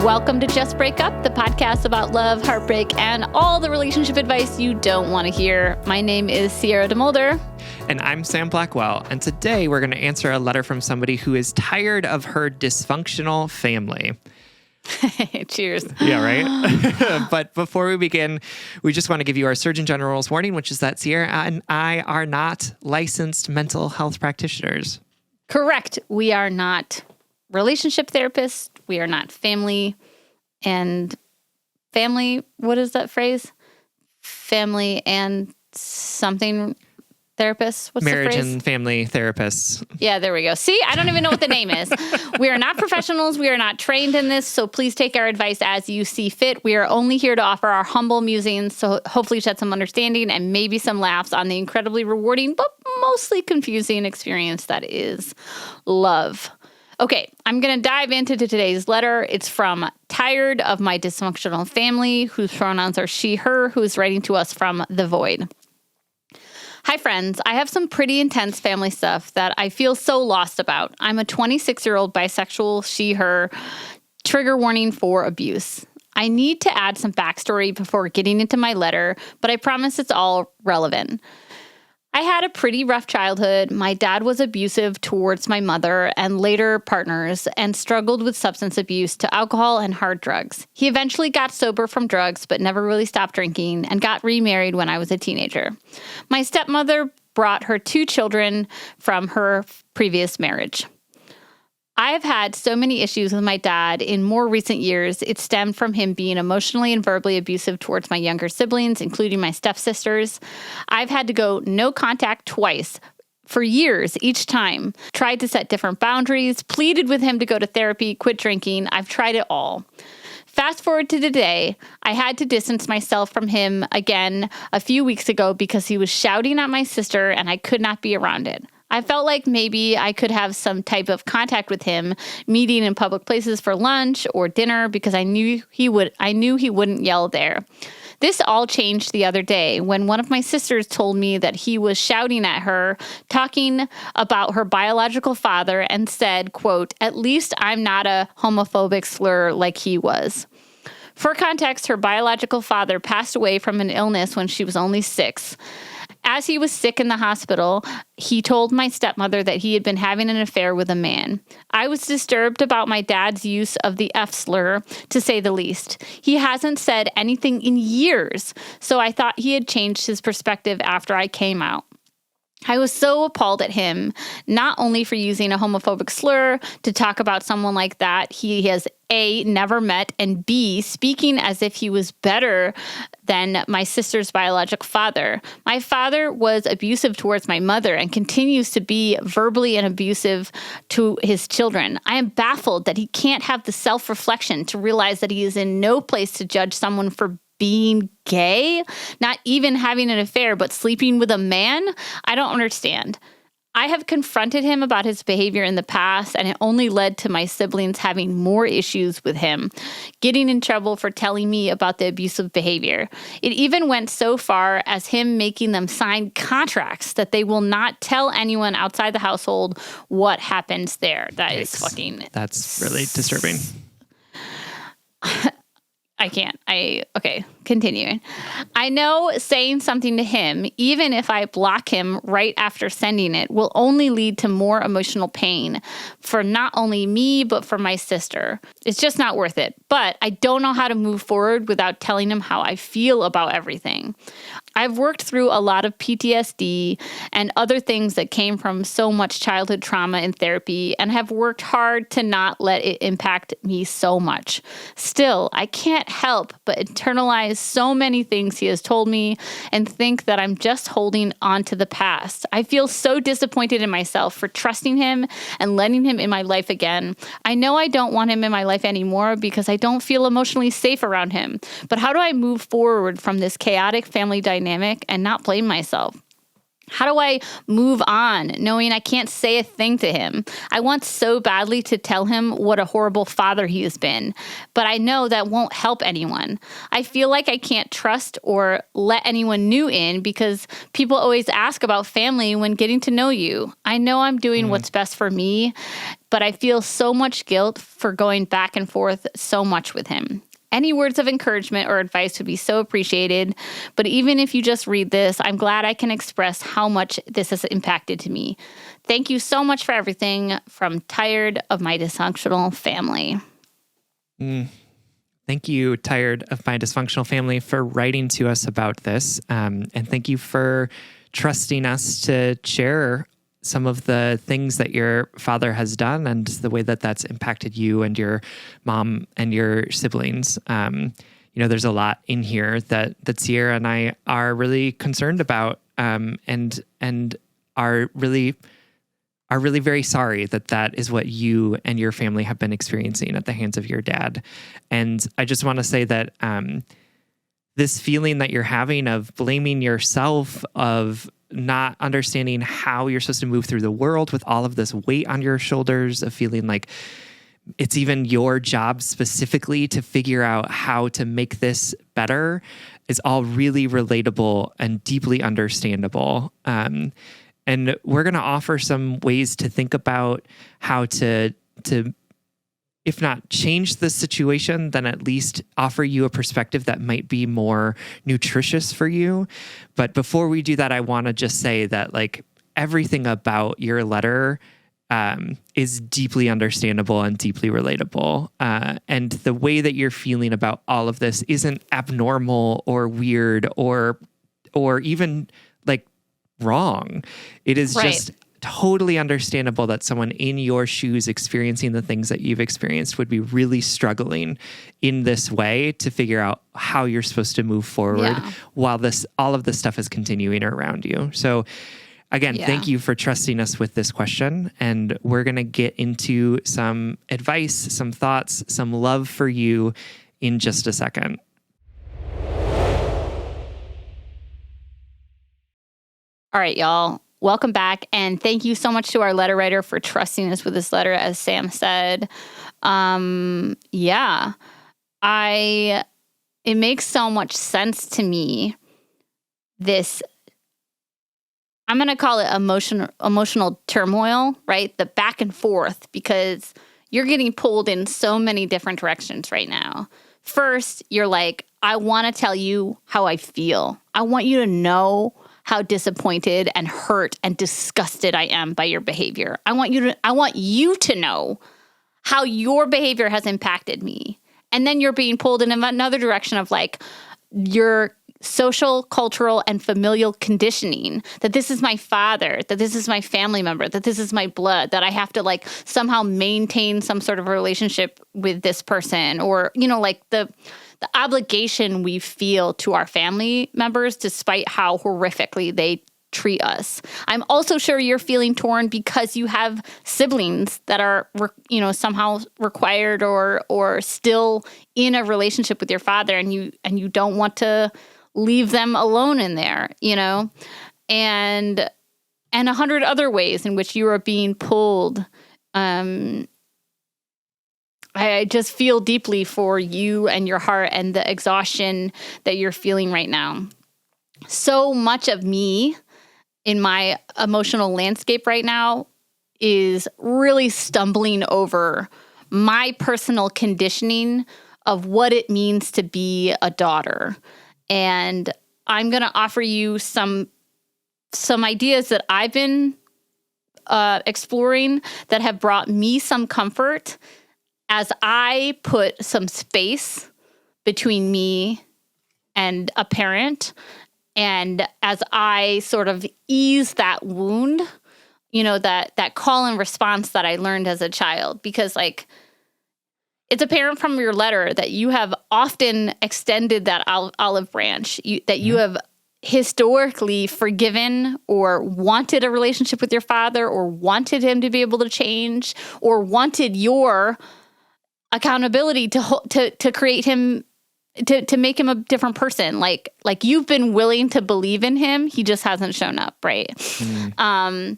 Welcome to Just Break Up, the podcast about love, heartbreak, and all the relationship advice you don't want to hear. My name is Sierra DeMulder. And I'm Sam Blackwell. And today we're going to answer a letter from somebody who is tired of her dysfunctional family. Cheers. Yeah, right? But before we begin, we just want to give you our Surgeon General's warning, which is that Sierra and I are not licensed mental health practitioners. Correct. We are not relationship therapists. We are not family, what is that phrase? Family and something therapists? What's Marriage the phrase? and family therapists. Yeah, there we go. See, I don't even know what the name is. We are not professionals. We are not trained in this. So please take our advice as you see fit. We are only here to offer our humble musings. So hopefully shed some understanding and maybe some laughs on the incredibly rewarding, but mostly confusing experience that is love. Okay, I'm going to dive into today's letter. It's from Tired of My Dysfunctional Family, whose pronouns are she, her, who's writing to us from the void. Hi, friends. I have some pretty intense family stuff that I feel so lost about. I'm a 26-year-old bisexual, she, her, trigger warning for abuse. I need to add some backstory before getting into my letter, but I promise it's all relevant. I had a pretty rough childhood. My dad was abusive towards my mother and later partners and struggled with substance abuse to alcohol and hard drugs. He eventually got sober from drugs but never really stopped drinking and got remarried when I was a teenager. My stepmother brought her 2 children from her previous marriage. I have had so many issues with my dad in more recent years. It stemmed from him being emotionally and verbally abusive towards my younger siblings, including my stepsisters. I've had to go no contact twice for years each time. Tried to set different boundaries, pleaded with him to go to therapy, quit drinking. I've tried it all. Fast forward to today, I had to distance myself from him again a few weeks ago because he was shouting at my sister and I could not be around it. I felt like maybe I could have some type of contact with him, meeting in public places for lunch or dinner because I knew he wouldn't yell there. This all changed the other day when one of my sisters told me that he was shouting at her, talking about her biological father and said, quote, "At least I'm not a homophobic slur like he was." For context, her biological father passed away from an illness when she was only 6. As he was sick in the hospital, he told my stepmother that he had been having an affair with a man. I was disturbed about my dad's use of the F slur, to say the least. He hasn't said anything in years, so I thought he had changed his perspective after I came out. I was so appalled at him, not only for using a homophobic slur to talk about someone like that he has A, never met, and B, speaking as if he was better than my sister's biological father. My father was abusive towards my mother and continues to be verbally and abusive to his children. I am baffled that he can't have the self-reflection to realize that he is in no place to judge someone for being gay, not even having an affair, but sleeping with a man. I don't understand. I have confronted him about his behavior in the past, and it only led to my siblings having more issues with him, getting in trouble for telling me about the abusive behavior. It even went so far as him making them sign contracts that they will not tell anyone outside the household what happens there. That is fucking... That's really disturbing. I can't. Continuing. I know saying something to him, even if I block him right after sending it, will only lead to more emotional pain for not only me, but for my sister. It's just not worth it. But I don't know how to move forward without telling him how I feel about everything. I've worked through a lot of PTSD and other things that came from so much childhood trauma in therapy and have worked hard to not let it impact me so much. Still, I can't help but internalize so many things he has told me and think that I'm just holding on to the past. I feel so disappointed in myself for trusting him and letting him in my life again. I know I don't want him in my life anymore because I don't feel emotionally safe around him. But how do I move forward from this chaotic family dynamic and not blame myself? How do I move on knowing I can't say a thing to him? I want so badly to tell him what a horrible father he has been, but I know that won't help anyone. I feel like I can't trust or let anyone new in because people always ask about family when getting to know you. I know I'm doing what's best for me, but I feel so much guilt for going back and forth so much with him. Any words of encouragement or advice would be so appreciated. But even if you just read this, I'm glad I can express how much this has impacted to me. Thank you so much for everything. From Tired of My Dysfunctional Family. Thank you, Tired of My Dysfunctional Family, for writing to us about this. And thank you for trusting us to share some of the things that your father has done and the way that that's impacted you and your mom and your siblings. There's a lot in here that Sierra and I are really concerned about, and are really very sorry that is what you and your family have been experiencing at the hands of your dad. And I just want to say that this feeling that you're having of blaming yourself, of not understanding how you're supposed to move through the world with all of this weight on your shoulders, of feeling like it's even your job specifically to figure out how to make this better, is all really relatable and deeply understandable. And we're going to offer some ways to think about how to if not change the situation, then at least offer you a perspective that might be more nutritious for you. But before we do that, I want to just say that everything about your letter is deeply understandable and deeply relatable. And the way that you're feeling about all of this isn't abnormal or weird or even wrong. It is just totally understandable that someone in your shoes experiencing the things that you've experienced would be really struggling in this way to figure out how you're supposed to move forward while all of this stuff is continuing around you. So again, thank you for trusting us with this question. And we're going to get into some advice, some thoughts, some love for you in just a second. All right, y'all. Welcome back. And thank you so much to our letter writer for trusting us with this letter, as Sam said. It makes so much sense to me. I'm going to call it emotional turmoil, right? The back and forth, because you're getting pulled in so many different directions right now. First, you're like, I want to tell you how I feel. I want you to know how disappointed and hurt and disgusted I am by your behavior. I want you to know how your behavior has impacted me. And then you're being pulled in another direction of your social, cultural, and familial conditioning, that this is my father, that this is my family member, that this is my blood, that I have to somehow maintain some sort of a relationship with this person, or, the obligation we feel to our family members despite how horrifically they treat us. I'm also sure you're feeling torn because you have siblings that are, somehow required or still in a relationship with your father, and you don't want to leave them alone in there, and 100 other ways in which you are being pulled. I just feel deeply for you and your heart and the exhaustion that you're feeling right now. So much of me in my emotional landscape right now is really stumbling over my personal conditioning of what it means to be a daughter. And I'm going to offer you some ideas that I've been exploring that have brought me some comfort as I put some space between me and a parent, and as I sort of ease that wound, that call and response that I learned as a child. Because it's apparent from your letter that you have often extended that olive branch, that you have historically forgiven or wanted a relationship with your father, or wanted him to be able to change, or wanted your accountability to create him, to make him a different person. Like you've been willing to believe in him. He just hasn't shown up. Right. And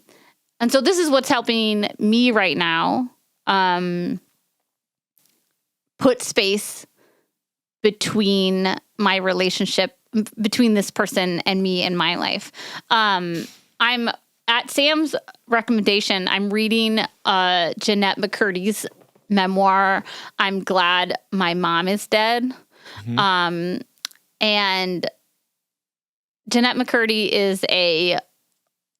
so this is what's helping me right now. Put space between my relationship, between this person and me in my life. I'm at Sam's recommendation, I'm reading Jeanette McCurdy's memoir, I'm Glad My Mom Is Dead. And Jeanette McCurdy is a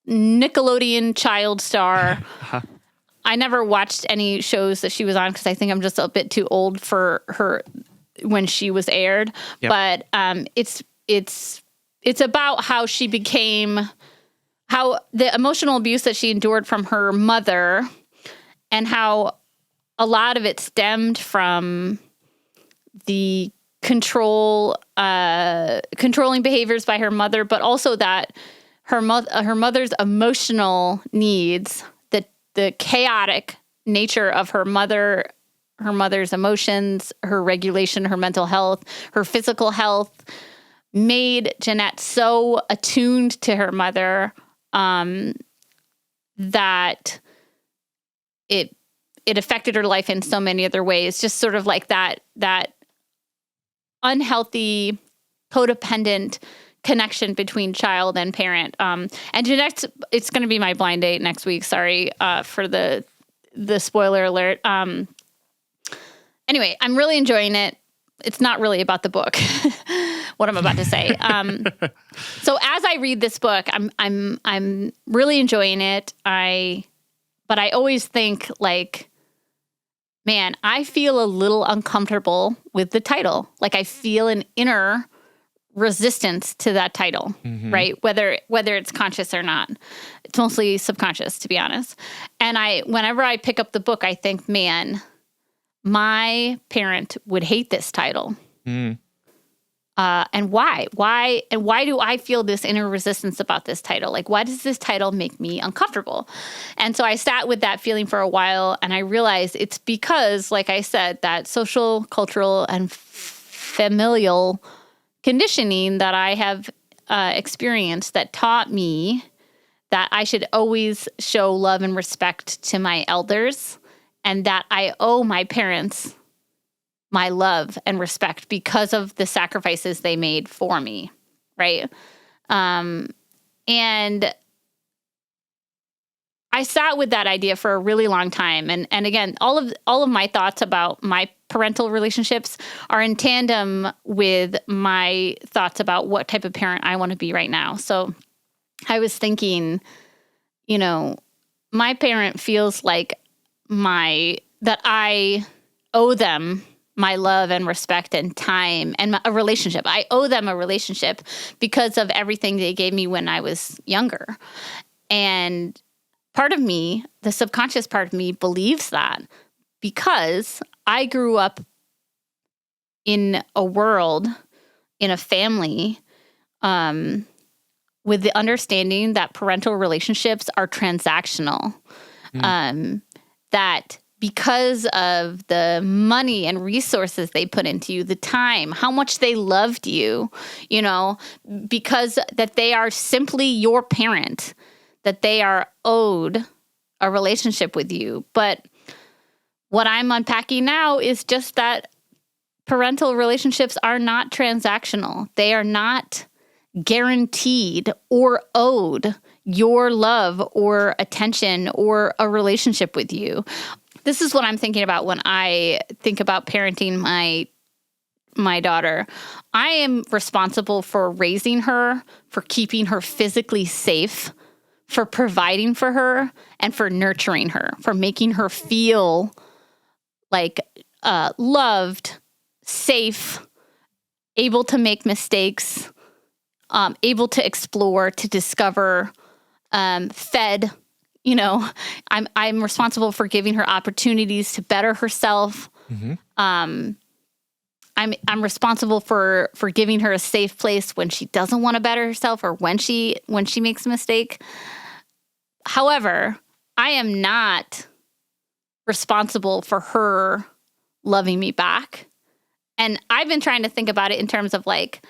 Nickelodeon child star. I never watched any shows that she was on because I think I'm just a bit too old for her when she was aired. Yep. But it's about how she became, how the emotional abuse that she endured from her mother, and how a lot of it stemmed from the controlling behaviors by her mother, but also that her mother's emotional needs, the chaotic nature of her mother's emotions, her regulation, her mental health, her physical health, made Jeanette so attuned to her mother that it affected her life in so many other ways. Just sort of like that unhealthy, codependent connection between child and parent. And Jeanette's, it's going to be my blind date next week. Sorry for the spoiler alert. Anyway, I'm really enjoying it. It's not really about the book, what I'm about to say. So as I read this book, I'm really enjoying it. But I always think like, man, I feel a little uncomfortable with the title. Like I feel an inner resistance to that title, right? Whether it's conscious or not. It's mostly subconscious, to be honest. And whenever I pick up the book, I think, man, my parent would hate this title. And why? And why do I feel this inner resistance about this title? Like, why does this title make me uncomfortable? And so I sat with that feeling for a while, and I realized it's because, like I said, that social, cultural, and familial conditioning that I have experienced that taught me that I should always show love and respect to my elders, and that I owe my parents my love and respect because of the sacrifices they made for me, right? And I sat with that idea for a really long time. And again, all of my thoughts about my parental relationships are in tandem with my thoughts about what type of parent I want to be right now. So I was thinking, my parent feels like that I owe them my love and respect and time and a relationship. I owe them a relationship because of everything they gave me when I was younger. And part of me, the subconscious part of me, believes that because I grew up in a world, in a family, with the understanding that parental relationships are transactional. That because of the money and resources they put into you, the time, how much they loved you, because that they are simply your parent, that they are owed a relationship with you. But what I'm unpacking now is just that parental relationships are not transactional. They are not guaranteed or owed your love or attention or a relationship with you. This is what I'm thinking about when I think about parenting my daughter. I am responsible for raising her, for keeping her physically safe, for providing for her, and for nurturing her, for making her feel like loved, safe, able to make mistakes, able to explore, to discover, fed. I'm responsible for giving her opportunities to better herself. I'm responsible for giving her a safe place when she doesn't want to better herself or when she makes a mistake. However, I am not responsible for her loving me back. And I've been trying to think about it in terms of like,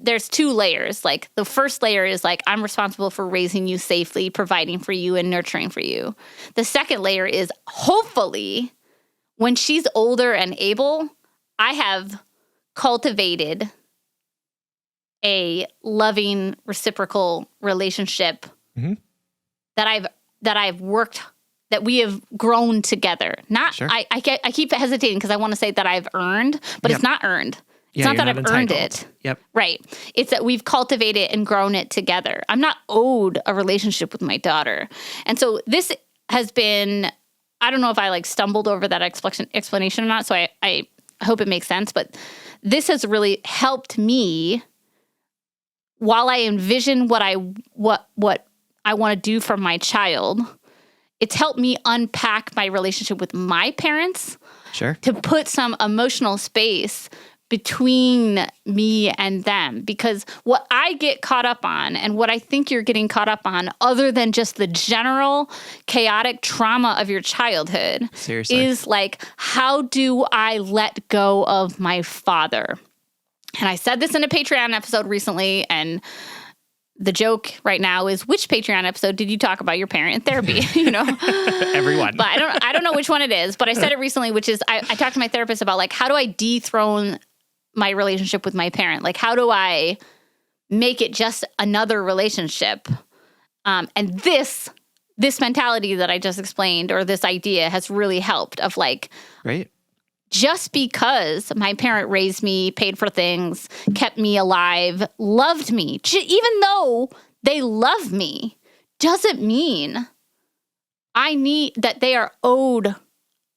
there's two layers. Like the first layer is like, I'm responsible for raising you safely, providing for you and nurturing for you. The second layer is hopefully when she's older and able, I have cultivated a loving reciprocal relationship that I've worked, that we have grown together. Not, Sure. I keep hesitating because I want to say that I've earned, but it's not earned. It's not that I've earned it. Yep. Right. It's that we've cultivated and grown it together. I'm not owed a relationship with my daughter. And so this has been, I don't know if I like stumbled over that explanation or not. So I hope it makes sense, but this has really helped me while I envision what I want to do for my child. It's helped me unpack my relationship with my parents. Sure. To put some emotional space between me and them. Because what I get caught up on, and what I think you're getting caught up on, other than just the general chaotic trauma of your childhood, Seriously. is like, how do I let go of my father? And I said this in a Patreon episode recently, and the joke right now is, which Patreon episode did you talk about your parent in therapy? Everyone. But I don't know which one it is, but I said it recently, which is I talked to my therapist about like, how do I dethrone my relationship with my parent? Like, how do I make it just another relationship? And this mentality that I just explained, or this idea, has really helped of like, right. Just because my parent raised me, paid for things, kept me alive, loved me, even though they love me, doesn't mean I need that they are owed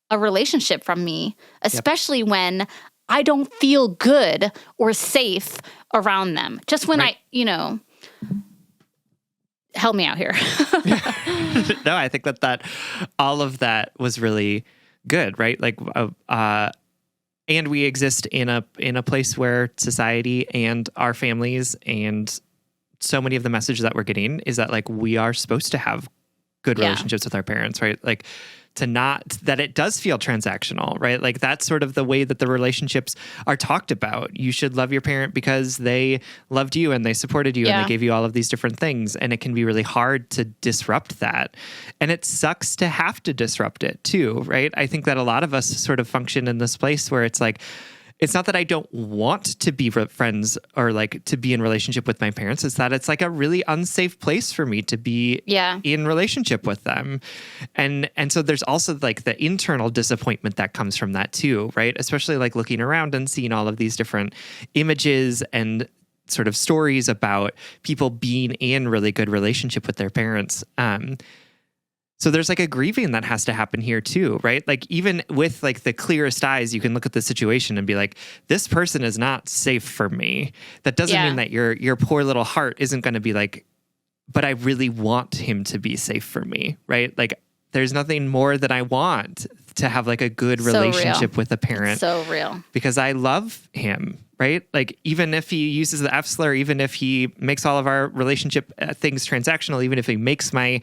a relationship from me, especially when I don't feel good or safe around them. Just when help me out here. No, I think that all of that was really good, right? Like, and we exist in a place where society and our families and so many of the messages that we're getting is that like we are supposed to have good relationships with our parents, right? Like that it does feel transactional, right? Like that's sort of the way that the relationships are talked about. You should love your parent because they loved you and they supported you and they gave you all of these different things. And it can be really hard to disrupt that. And it sucks to have to disrupt it too, right? I think that a lot of us sort of function in this place where it's like, it's not that I don't want to be friends or like to be in relationship with my parents. It's that it's like a really unsafe place for me to be in relationship with them. And so there's also like the internal disappointment that comes from that too, right? Especially like looking around and seeing all of these different images and sort of stories about people being in really good relationship with their parents. So there's like a grieving that has to happen here too, right? Like even with like the clearest eyes, you can look at the situation and be like, this person is not safe for me. That doesn't mean that your poor little heart isn't going to be like, but I really want him to be safe for me, right? Like there's nothing more that I want to have like a good relationship with a parent. It's so real. Because I love him, right? Like even if he uses the F slur, even if he makes all of our relationship things transactional, even if he makes my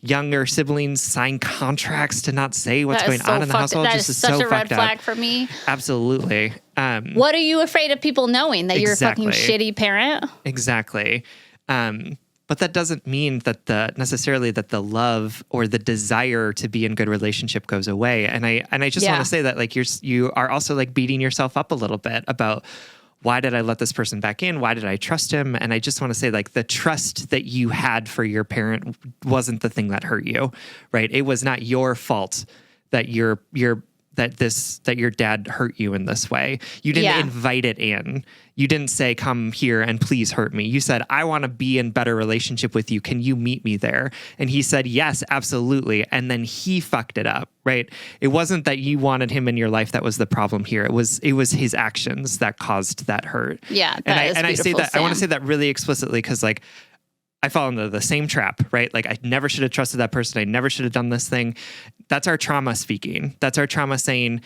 younger siblings sign contracts to not say what's going on in the household, that just is is such so a red fucked flag up. for me. Absolutely. What are you afraid of people knowing? That you're a fucking Exactly. shitty parent? Exactly. But that doesn't mean that necessarily that the love or the desire to be in good relationship goes away. And I just want to say that like you are also like beating yourself up a little bit about, why did I let this person back in? Why did I trust him? And I just want to say like the trust that you had for your parent wasn't the thing that hurt you, right? It was not your fault that your dad hurt you in this way. You didn't invite it in. You didn't say, come here and please hurt me. You said, I want to be in better relationship with you. Can you meet me there? And he said, yes, absolutely. And then he fucked it up, right? It wasn't that you wanted him in your life that was the problem here. It was his actions that caused that hurt. Yeah. I say that, I want to say that really explicitly because like, I fall into the same trap, right? Like I never should have trusted that person. I never should have done this thing. That's our trauma speaking. That's our trauma saying,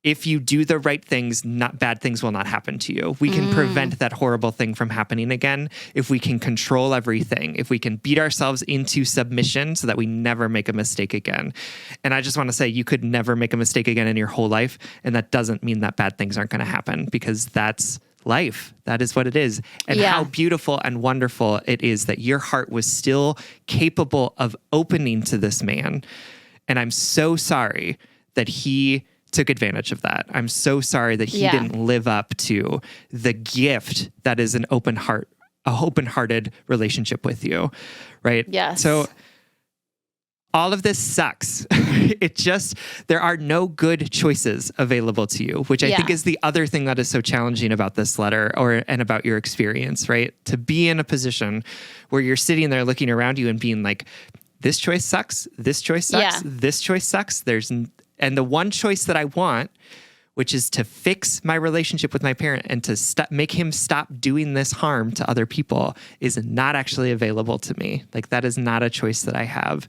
if you do the right things, not bad things will not happen to you. We can prevent that horrible thing from happening again if we can control everything, if we can beat ourselves into submission so that we never make a mistake again. And I just want to say you could never make a mistake again in your whole life. And that doesn't mean that bad things aren't going to happen because that's life. That is what it is. And how beautiful and wonderful it is that your heart was still capable of opening to this man. And I'm so sorry that he took advantage of that. I'm so sorry that he didn't live up to the gift that is an open heart open-hearted relationship with you, right? Yes. So all of this sucks. There are no good choices available to you, which I think is the other thing that is so challenging about this letter and about your experience, right? To be in a position where you're sitting there looking around you and being like, this choice sucks, this choice sucks, this choice sucks. And the one choice that I want, which is to fix my relationship with my parent and to make him stop doing this harm to other people, is not actually available to me. Like, that is not a choice that I have.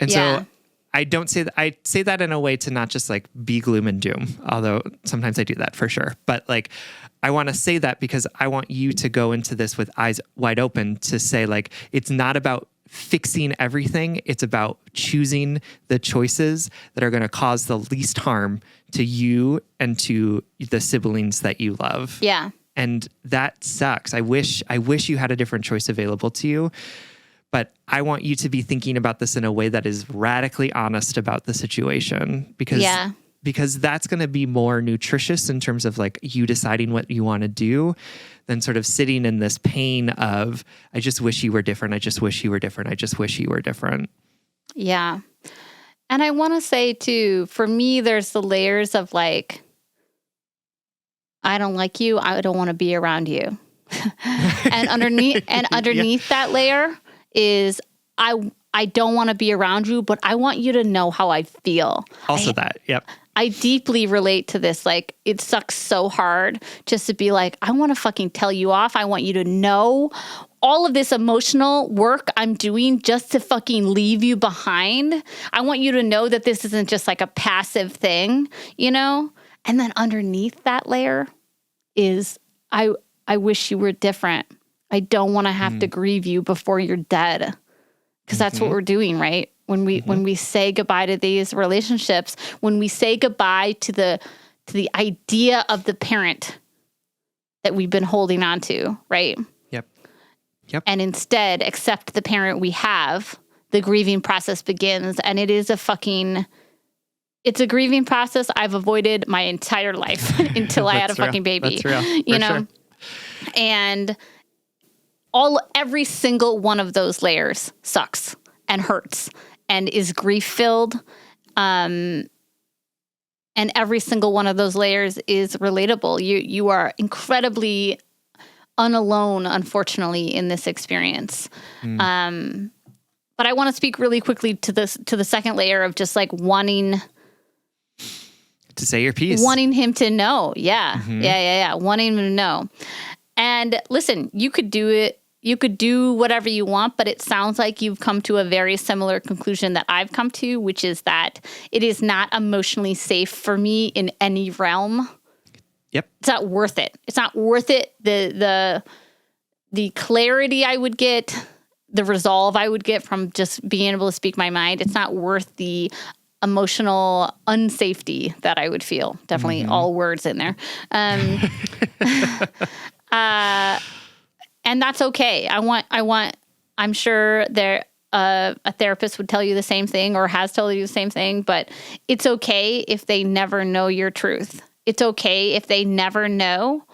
And so I don't say that. I say that in a way to not just like be gloom and doom, although sometimes I do that for sure. But like, I want to say that because I want you to go into this with eyes wide open to say, like, it's not about fixing everything. It's about choosing the choices that are going to cause the least harm to you and to the siblings that you love. Yeah. And that sucks. I wish you had a different choice available to you, but I want you to be thinking about this in a way that is radically honest about the situation, because that's going to be more nutritious in terms of like you deciding what you want to do than sort of sitting in this pain of, I just wish you were different. I just wish you were different. I just wish you were different. Yeah. And I want to say too, for me, there's the layers of like, I don't like you. I don't want to be around you. and underneath that layer is I don't want to be around you, but I want you to know how I feel. Yep. I deeply relate to this. Like, it sucks so hard just to be like, I want to fucking tell you off. I want you to know all of this emotional work I'm doing just to fucking leave you behind. I want you to know that this isn't just like a passive thing, you know? And then underneath that layer is, I wish you were different. I don't want to have to grieve you before you're dead. Because that's what we're doing, right? When we say goodbye to these relationships, when we say goodbye to the idea of the parent that we've been holding on to, right? Yep. And instead accept the parent we have, the grieving process begins. And it's a grieving process I've avoided my entire life until I had a fucking baby. That's real. You know? Sure. And every single one of those layers sucks and hurts and is grief-filled. And every single one of those layers is relatable. You are incredibly unalone, unfortunately, in this experience. But I want to speak really quickly to the second layer of just like wanting to say your piece, wanting him to know. Yeah. Wanting him to know. And listen, you could do it. You could do whatever you want, but it sounds like you've come to a very similar conclusion that I've come to, which is that it is not emotionally safe for me in any realm. Yep. It's not worth it. It's not worth it. The clarity I would get, the resolve I would get from just being able to speak my mind, it's not worth the emotional unsafety that I would feel. Definitely all words in there. And that's okay. I'm sure a therapist would tell you the same thing or has told you the same thing, but it's okay if they never know your truth. It's okay if they never know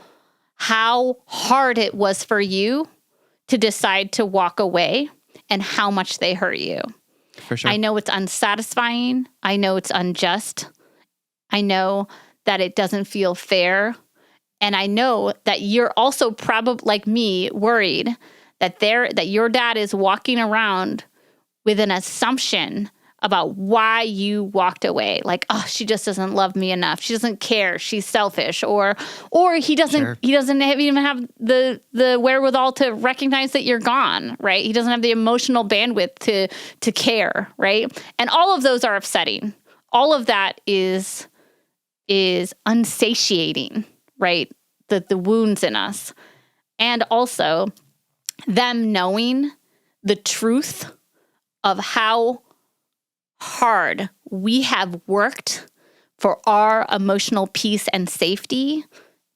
how hard it was for you to decide to walk away and how much they hurt you. For sure. I know it's unsatisfying. I know it's unjust. I know that it doesn't feel fair. And I know that you're also probably, like me, worried that your dad is walking around with an assumption about why you walked away. Like, oh, she just doesn't love me enough. She doesn't care. She's selfish. Or he doesn't. Sure. He doesn't even have the wherewithal to recognize that you're gone. Right? He doesn't have the emotional bandwidth to care. Right? And all of those are upsetting. All of that is unsatiating. Right? The wounds in us. And also them knowing the truth of how hard we have worked for our emotional peace and safety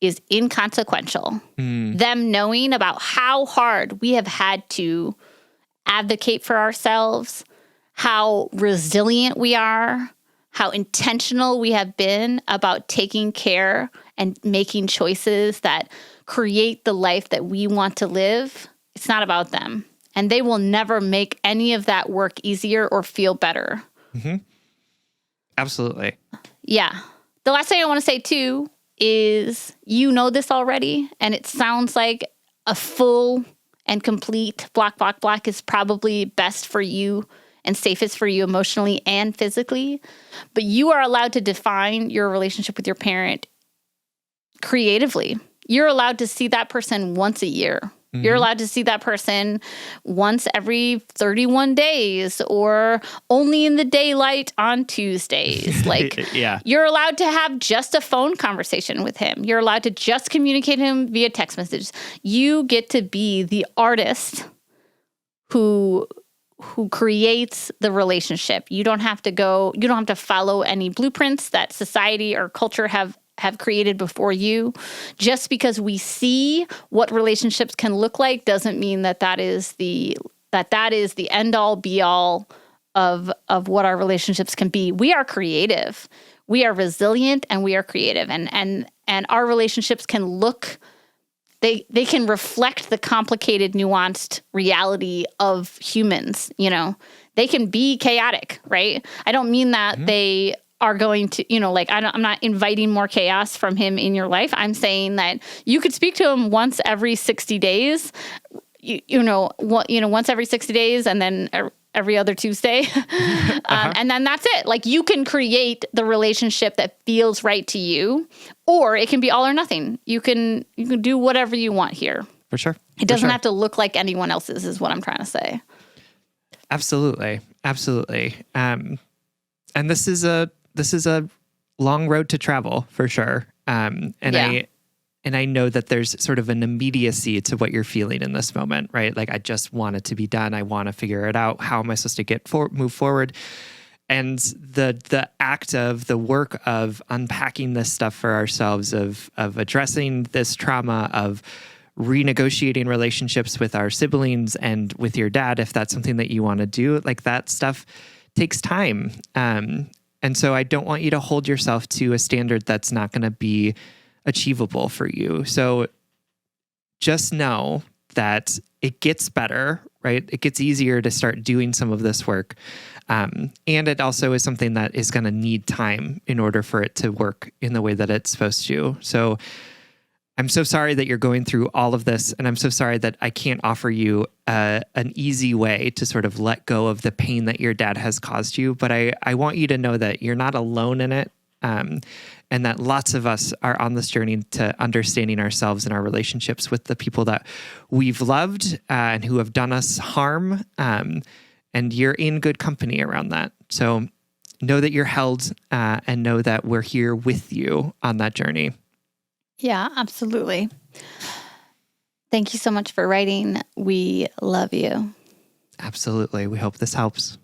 is inconsequential. Them knowing about how hard we have had to advocate for ourselves, how resilient we are, how intentional we have been about taking care and making choices that create the life that we want to live, It's not about them. And they will never make any of that work easier or feel better. Mm-hmm. Absolutely. Yeah. The last thing I want to say, too, is you know this already, and it sounds like a full and complete block is probably best for you and safest for you emotionally and physically. But you are allowed to define your relationship with your parent creatively. You're allowed to see that person once a year. Mm-hmm. You're allowed to see that person once every 31 days or only in the daylight on Tuesdays. Like, yeah. You're allowed to have just a phone conversation with him. You're allowed to just communicate him via text messages. You get to be the artist who creates the relationship. You don't have to follow any blueprints that society or culture have created before you. Just because we see what relationships can look like doesn't mean that is the end all be all of what our relationships can be. We are creative. We are resilient and we are creative. And our relationships can look, they can reflect the complicated, nuanced reality of humans, you know. They can be chaotic, right? I don't mean that they are going to, you know, like I'm not inviting more chaos from him in your life. I'm saying that you could speak to him once every 60 days, once every 60 days and then every other Tuesday. And then that's it. Like you can create the relationship that feels right to you, or it can be all or nothing. You can do whatever you want here. For sure. It doesn't have to look like anyone else's is what I'm trying to say. Absolutely. Absolutely. And this is a long road to travel for sure. And I know that there's sort of an immediacy to what you're feeling in this moment, right? Like I just want it to be done. I want to figure it out. How am I supposed to move forward? And the act of the work of unpacking this stuff for ourselves, of addressing this trauma, of renegotiating relationships with our siblings and with your dad, if that's something that you want to do, like that stuff takes time. And so I don't want you to hold yourself to a standard that's not going to be achievable for you. So just know that it gets better, right? It gets easier to start doing some of this work. And it also is something that is going to need time in order for it to work in the way that it's supposed to. So I'm so sorry that you're going through all of this, and I'm so sorry that I can't offer you an easy way to sort of let go of the pain that your dad has caused you. But I want you to know that you're not alone in it, and that lots of us are on this journey to understanding ourselves and our relationships with the people that we've loved and who have done us harm, and you're in good company around that. So know that you're held, and know that we're here with you on that journey. Yeah, absolutely. Thank you so much for writing. We love you. Absolutely. We hope this helps.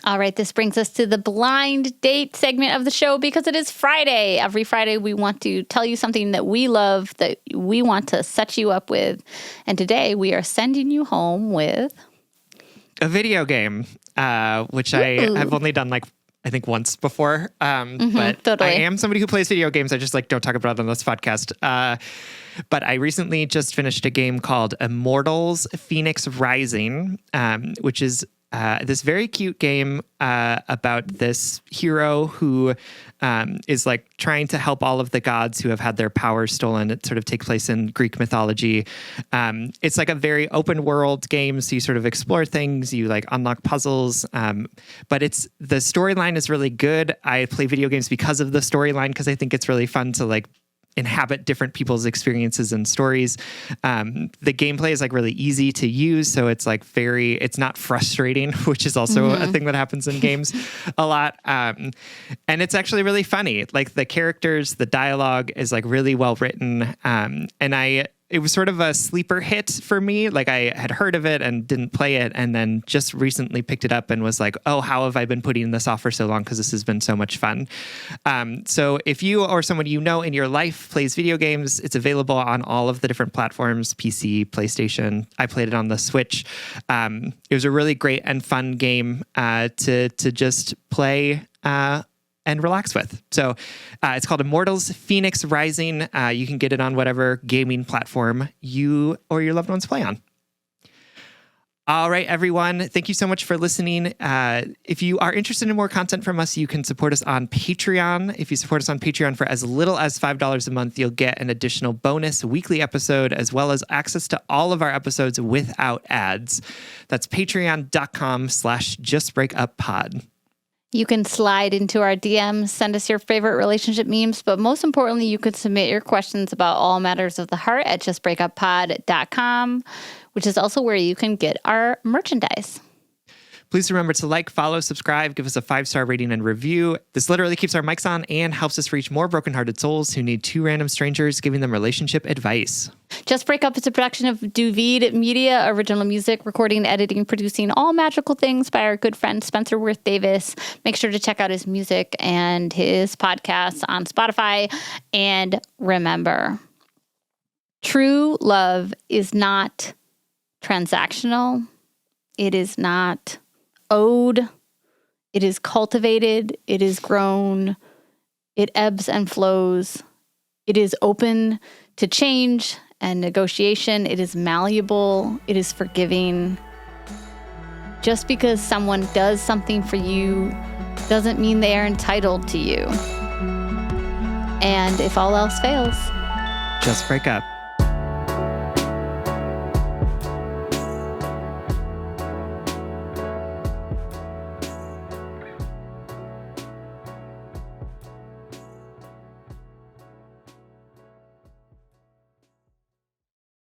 All right, this brings us to the blind date segment of the show because it is Friday. Every Friday, we want to tell you something that we love, that we want to set you up with. And today, we are sending you home with a video game, which I have only done I think once before, but totally. I am somebody who plays video games. I just don't talk about it on this podcast. But I recently just finished a game called Immortals Phoenix Rising, which is this very cute game about this hero who is trying to help all of the gods who have had their powers stolen. It sort of takes place in Greek mythology. It's a very open world game, so you sort of explore things, you unlock puzzles, but the storyline is really good. I play video games because of the storyline, because I think it's really fun to inhabit different people's experiences and stories. The gameplay is really easy to use, so it's it's not frustrating, which is also a thing that happens in games a lot. And it's actually really funny. The characters, the dialogue is really well written. And it was sort of a sleeper hit for me. I had heard of it and didn't play it, and then just recently picked it up and was oh, how have I been putting this off for so long? Because this has been so much fun. So if you or someone you know in your life plays video games, it's available on all of the different platforms, PC, PlayStation. I played it on the Switch. It was a really great and fun game to just play and relax with. So it's called Immortals Phoenix Rising. You can get it on whatever gaming platform you or your loved ones play on. All right, everyone. Thank you so much for listening. If you are interested in more content from us, you can support us on Patreon. If you support us on Patreon for as little as $5 a month, you'll get an additional bonus weekly episode, as well as access to all of our episodes without ads. That's patreon.com/justbreakuppod. You can slide into our DMs, send us your favorite relationship memes, but most importantly, you could submit your questions about all matters of the heart at justbreakuppod.com, which is also where you can get our merchandise. Please remember to like, follow, subscribe, give us a 5-star rating and review. This literally keeps our mics on and helps us reach more brokenhearted souls who need two random strangers giving them relationship advice. Just Break Up is a production of Duvid Media, original music, recording, editing, producing, all magical things by our good friend Spencer Worth Davis. Make sure to check out his music and his podcasts on Spotify. And remember, true love is not transactional. It is not owed. It is cultivated. It is grown. It ebbs and flows. It is open to change and negotiation. It is malleable. It is forgiving. Just because someone does something for you doesn't mean they are entitled to you. And if all else fails, just break up.